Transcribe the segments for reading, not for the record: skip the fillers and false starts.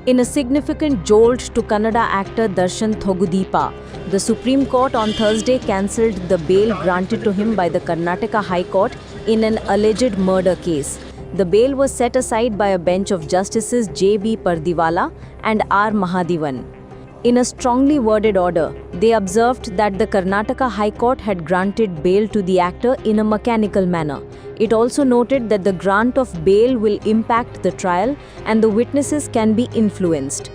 In a significant jolt to Kannada actor Darshan Thogudeepa, the Supreme Court on Thursday cancelled the bail granted to him by the Karnataka High Court in an alleged murder case. The bail was set aside by a bench of Justices J.B. Pardiwala and R. Mahadevan. In a strongly worded order, they observed that the Karnataka High Court had granted bail to the actor in a mechanical manner. It also noted that the grant of bail will impact the trial and the witnesses can be influenced.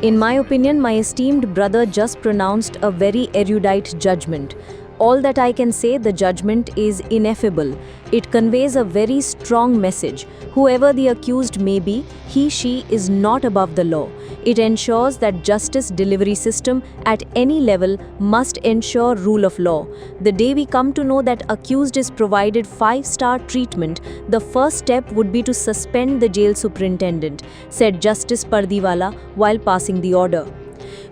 In my opinion, my esteemed brother just pronounced a very erudite judgment. All that I can say, the judgment is ineffable. It conveys a very strong message. Whoever the accused may be, she is not above the law. It ensures that justice delivery system at any level must ensure rule of law. The day we come to know that accused is provided 5-star treatment, the first step would be to suspend the jail superintendent, said Justice Pardiwala while passing the order.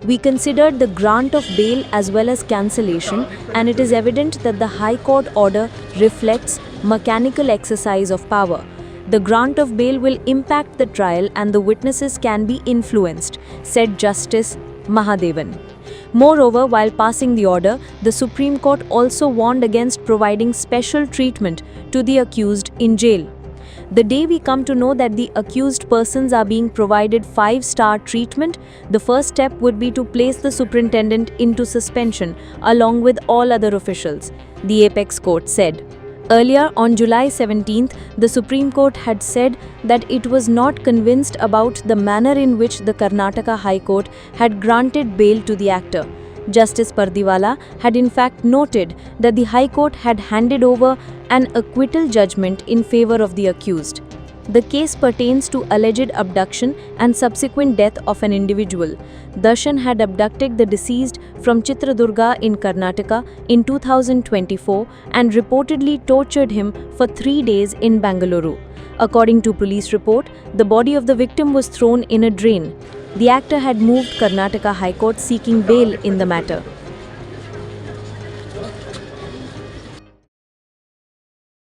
We considered the grant of bail as well as cancellation, and it is evident that the High Court order reflects mechanical exercise of power. The grant of bail will impact the trial and the witnesses can be influenced, said Justice Mahadevan. Moreover, while passing the order, the Supreme Court also warned against providing special treatment to the accused in jail. The day we come to know that the accused persons are being provided 5-star treatment, the first step would be to place the superintendent into suspension along with all other officials, the Apex Court said. Earlier, on July 17th, the Supreme Court had said that it was not convinced about the manner in which the Karnataka High Court had granted bail to the actor. Justice Pardiwala had in fact noted that the High Court had handed over an acquittal judgment in favor of the accused. The case pertains to alleged abduction and subsequent death of an individual. Darshan had abducted the deceased from Chitradurga in Karnataka in 2024 and reportedly tortured him for 3 days in Bangalore. According to police report, the body of the victim was thrown in a drain. The actor had moved Karnataka High Court seeking bail in the matter.